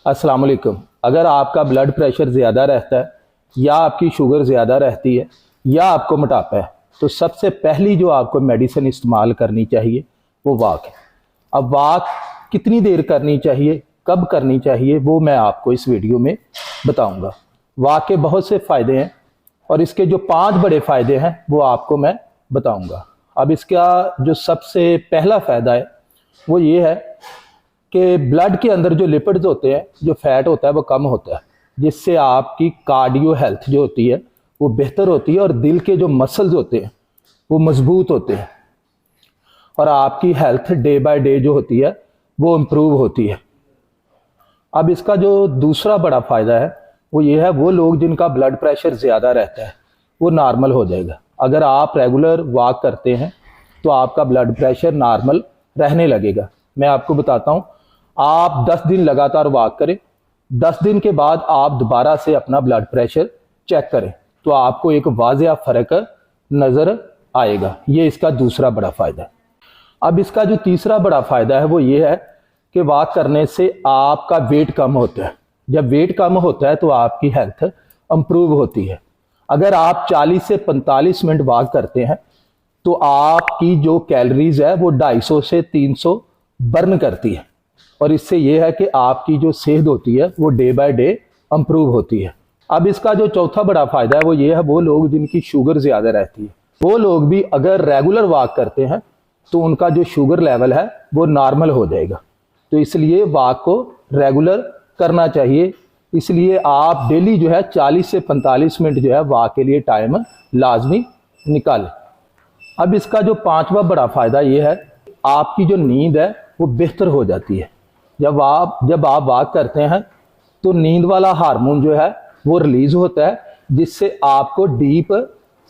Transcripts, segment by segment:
अस्सलाम वालेकुम। अगर आपका ब्लड प्रेशर ज़्यादा रहता है या आपकी शुगर ज़्यादा रहती है या आपको मोटापा है, तो सबसे पहली जो आपको मेडिसिन इस्तेमाल करनी चाहिए वो वॉक है। अब वॉक कितनी देर करनी चाहिए, कब करनी चाहिए, वो मैं आपको इस वीडियो में बताऊंगा। वॉक के बहुत से फ़ायदे हैं और इसके जो 5 बड़े फ़ायदे हैं वो आपको मैं बताऊंगा। अब इसका जो सबसे पहला फ़ायदा है वो ये है कि ब्लड के अंदर जो लिपिड्स होते हैं, जो फैट होता है वो कम होता है, जिससे आपकी कार्डियो हेल्थ जो होती है वो बेहतर होती है और दिल के जो मसल्स होते हैं वो मजबूत होते हैं और आपकी हेल्थ डे बाय डे जो होती है वो इम्प्रूव होती है। अब इसका जो दूसरा बड़ा फ़ायदा है वो ये है, वो लोग जिनका ब्लड प्रेशर ज़्यादा रहता है वो नॉर्मल हो जाएगा। अगर आप रेगुलर वॉक करते हैं तो आपका ब्लड प्रेशर नॉर्मल रहने लगेगा। मैं आपको बताता हूँ, आप 10 दिन लगातार वॉक करें, 10 दिन के बाद आप दोबारा से अपना ब्लड प्रेशर चेक करें तो आपको एक वाज़ेह फ़र्क नज़र आएगा। ये इसका दूसरा बड़ा फ़ायदा है। अब इसका जो तीसरा बड़ा फ़ायदा है वो ये है कि वॉक करने से आपका वेट कम होता है। जब वेट कम होता है तो आपकी हेल्थ इम्प्रूव होती है। अगर आप 40 से 45 मिनट वॉक करते हैं तो आपकी जो कैलोरीज है वो 250 से 300 बर्न करती है और इससे ये है कि आपकी जो सेहत होती है वो डे बाय डे इम्प्रूव होती है। अब इसका जो चौथा बड़ा फ़ायदा है वो ये है, वो लोग जिनकी शुगर ज़्यादा रहती है वो लोग भी अगर रेगुलर वॉक करते हैं तो उनका जो शुगर लेवल है वो नॉर्मल हो जाएगा। तो इसलिए वॉक को रेगुलर करना चाहिए। इसलिए आप डेली जो है 40 से 45 मिनट जो है वॉक के लिए टाइम लाजमी निकालें। अब इसका जो 5वां बड़ा फ़ायदा ये है, आपकी जो नींद है वो बेहतर हो जाती है। जब आप वॉक करते हैं तो नींद वाला हार्मोन जो है वो रिलीज़ होता है, जिससे आपको डीप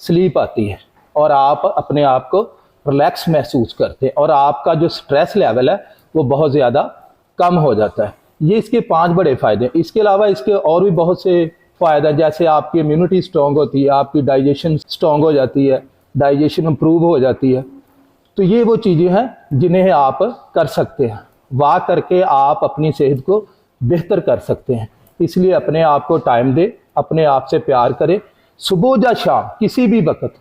स्लीप आती है और आप अपने आप को रिलैक्स महसूस करते हैं और आपका जो स्ट्रेस लेवल है वो बहुत ज़्यादा कम हो जाता है। ये इसके 5 बड़े फ़ायदे हैं। इसके अलावा इसके और भी बहुत से फ़ायदे, जैसे आपकी इम्यूनिटी स्ट्रॉन्ग होती है, आपकी डाइजेशन स्ट्रॉन्ग हो जाती है, डाइजेशन इम्प्रूव हो जाती है। तो ये वो चीज़ें हैं जिन्हें आप कर सकते हैं। वॉक करके आप अपनी सेहत को बेहतर कर सकते हैं। इसलिए अपने आप को टाइम दें, अपने आप से प्यार करें। सुबह या शाम किसी भी वक्त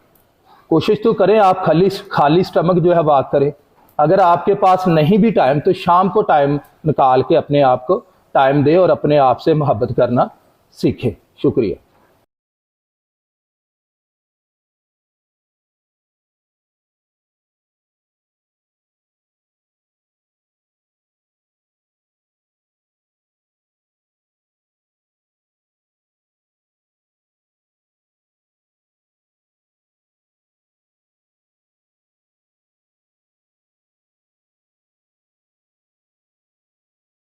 कोशिश तो करें आप खाली स्टमक जो है वॉक करें। अगर आपके पास नहीं भी टाइम तो शाम को टाइम निकाल के अपने आप को टाइम दें और अपने आप से मोहब्बत करना सीखें। शुक्रिया।